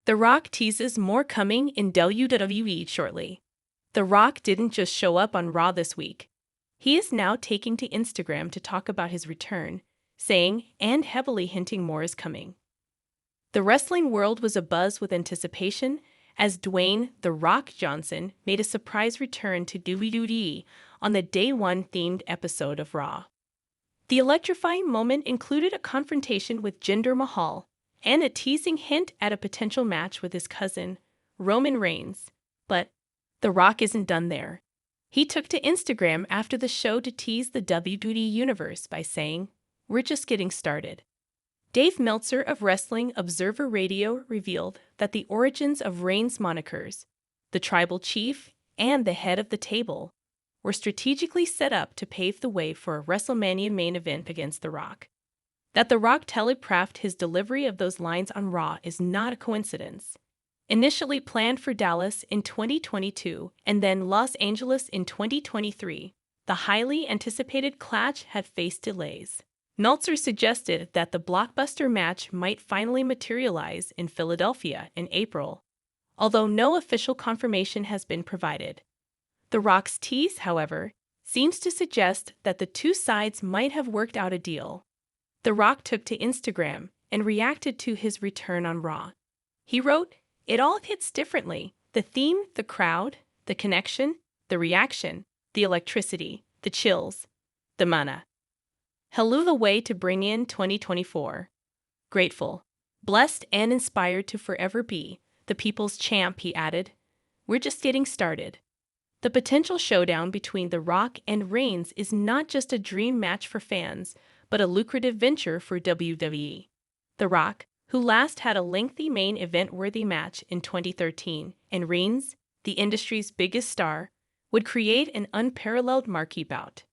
The Rock teases more coming in WWE shortly. The Rock didn't just show up on Raw this week. He is now taking to Instagram to talk about his return, saying and heavily hinting more is coming. The wrestling world was abuzz with anticipation as Dwayne "The Rock" Johnson made a surprise return to WWE on the Day One themed episode of Raw. The electrifying moment included a confrontation with Jinder Mahal and a teasing hint at a potential match with his cousin, Roman Reigns. But The Rock isn't done there. He took to Instagram after the show to tease the WWE Universe by saying, "We're just getting started." Dave Meltzer of Wrestling Observer Radio revealed that the origins of Reigns' monikers, the Tribal Chief and the Head of the Table, were strategically set up to pave the way for a WrestleMania main event against The Rock. That The Rock telegraphed his delivery of those lines on Raw is not a coincidence. Initially planned for Dallas in 2022 and then Los Angeles in 2023, the highly anticipated clash had faced delays. Meltzer suggested that the blockbuster match might finally materialize in Philadelphia in April, although no official confirmation has been provided. The Rock's tease, however, seems to suggest that the two sides might have worked out a deal. The Rock took to Instagram and reacted to his return on Raw. He wrote, "It all hits differently. The theme, the crowd, the connection, the reaction, the electricity, the chills, the mana. Hello the way to bring in 2024. Grateful, blessed and inspired to forever be the people's champ," he added. "We're just getting started." The potential showdown between The Rock and Reigns is not just a dream match for fans, but a lucrative venture for WWE. The Rock, who last had a lengthy main event-worthy match in 2013, and Reigns, the industry's biggest star, would create an unparalleled marquee bout.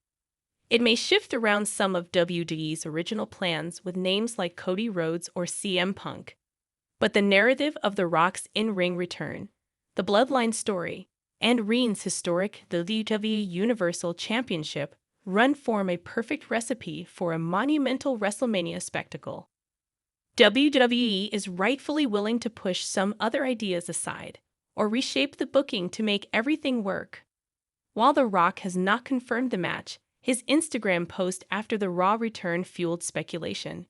It may shift around some of WWE's original plans with names like Cody Rhodes or CM Punk, but the narrative of The Rock's in-ring return, the Bloodline story, and Reigns' historic WWE Universal Championship run form a perfect recipe for a monumental WrestleMania spectacle. WWE is rightfully willing to push some other ideas aside or reshape the booking to make everything work. While The Rock has not confirmed the match, his Instagram post after the Raw return fueled speculation.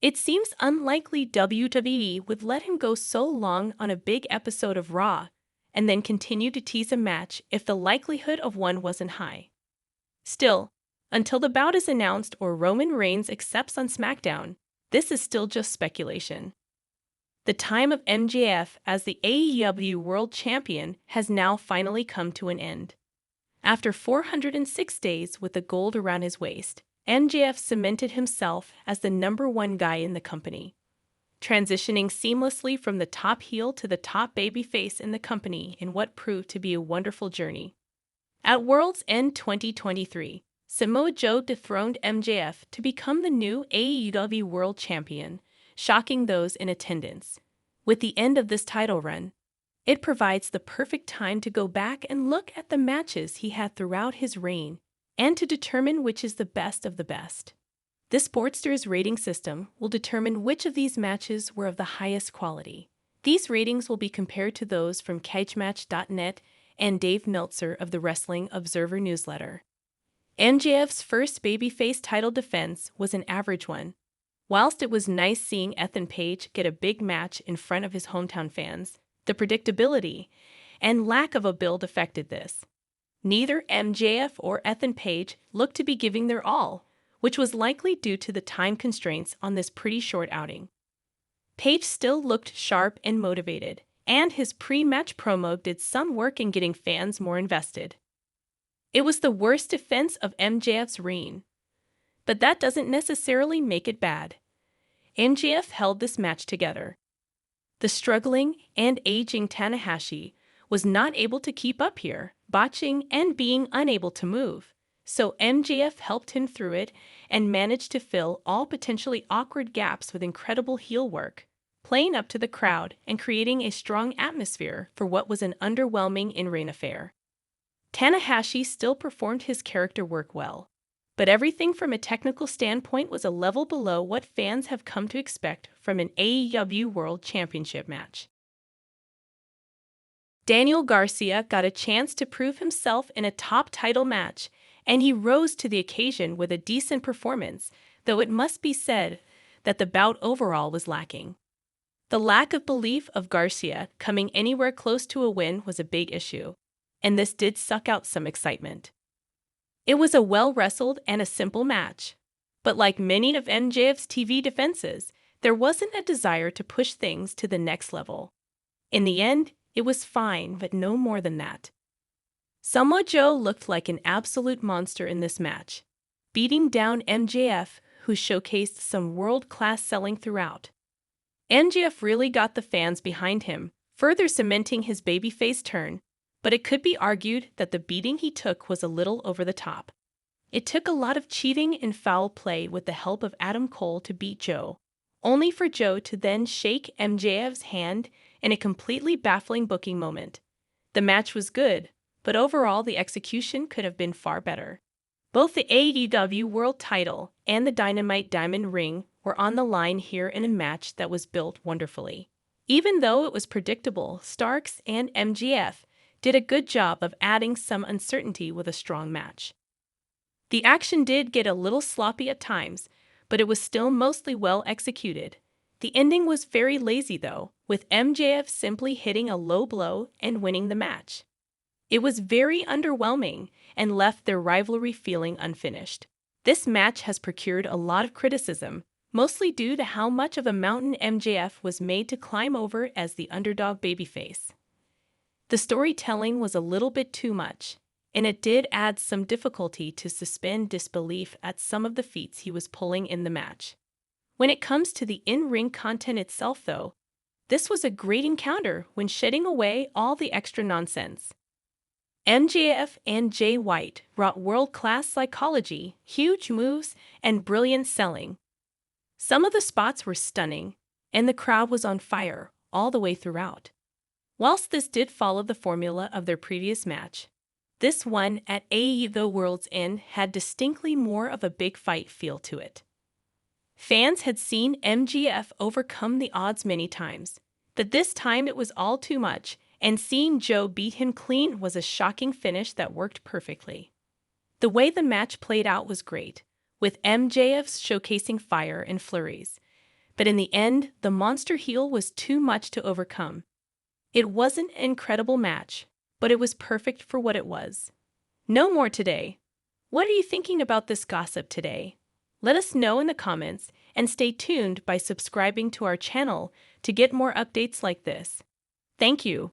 It seems unlikely WWE would let him go so long on a big episode of Raw and then continue to tease a match if the likelihood of one wasn't high. Still, until the bout is announced or Roman Reigns accepts on SmackDown, this is still just speculation. The time of MJF as the AEW World Champion has now finally come to an end. After 406 days with the gold around his waist, MJF cemented himself as the #1 guy in the company, transitioning seamlessly from the top heel to the top babyface in the company in what proved to be a wonderful journey. At World's End 2023, Samoa Joe dethroned MJF to become the new AEW World Champion, shocking those in attendance. With the end of this title run, it provides the perfect time to go back and look at the matches he had throughout his reign and to determine which is the best of the best. The Sportster's rating system will determine which of these matches were of the highest quality. These ratings will be compared to those from CageMatch.net and Dave Meltzer of the Wrestling Observer newsletter. MJF's first babyface title defense was an average one. Whilst it was nice seeing Ethan Page get a big match in front of his hometown fans, the predictability and lack of a build affected this. Neither MJF or Ethan Page looked to be giving their all, which was likely due to the time constraints on this pretty short outing. Page still looked sharp and motivated, and his pre-match promo did some work in getting fans more invested. It was the worst defense of MJF's reign, but that doesn't necessarily make it bad. MJF held this match together. The struggling and aging Tanahashi was not able to keep up here, botching and being unable to move. So MJF helped him through it and managed to fill all potentially awkward gaps with incredible heel work, playing up to the crowd and creating a strong atmosphere for what was an underwhelming in-ring affair. Tanahashi still performed his character work well, but everything from a technical standpoint was a level below what fans have come to expect from an AEW World Championship match. Daniel Garcia got a chance to prove himself in a top title match, and he rose to the occasion with a decent performance, though it must be said that the bout overall was lacking. The lack of belief of Garcia coming anywhere close to a win was a big issue, and this did suck out some excitement. It was a well-wrestled and a simple match, but like many of MJF's TV defenses, there wasn't a desire to push things to the next level. In the end, it was fine, but no more than that. Samoa Joe looked like an absolute monster in this match, beating down MJF, who showcased some world-class selling throughout. MJF really got the fans behind him, further cementing his babyface turn, but it could be argued that the beating he took was a little over the top. It took a lot of cheating and foul play with the help of Adam Cole to beat Joe, only for Joe to then shake MJF's hand in a completely baffling booking moment. The match was good, but overall the execution could have been far better. Both the AEW World Title and the Dynamite Diamond Ring were on the line here in a match that was built wonderfully. Even though it was predictable, Starks and MJF did a good job of adding some uncertainty with a strong match. The action did get a little sloppy at times, but it was still mostly well executed. The ending was very lazy though, with MJF simply hitting a low blow and winning the match. It was very underwhelming and left their rivalry feeling unfinished. This match has procured a lot of criticism, mostly due to how much of a mountain MJF was made to climb over as the underdog babyface. The storytelling was a little bit too much, and it did add some difficulty to suspend disbelief at some of the feats he was pulling in the match. When it comes to the in-ring content itself though, this was a great encounter when shedding away all the extra nonsense. MJF and Jay White brought world-class psychology, huge moves, and brilliant selling. Some of the spots were stunning, and the crowd was on fire all the way throughout. Whilst this did follow the formula of their previous match, this one at AEW World's End had distinctly more of a big fight feel to it. Fans had seen MJF overcome the odds many times, but this time it was all too much, and seeing Joe beat him clean was a shocking finish that worked perfectly. The way the match played out was great, with MJF showcasing fire and flurries, but in the end, the monster heel was too much to overcome. It wasn't an incredible match, but it was perfect for what it was. No more today. What are you thinking about this gossip today? Let us know in the comments and stay tuned by subscribing to our channel to get more updates like this. Thank you.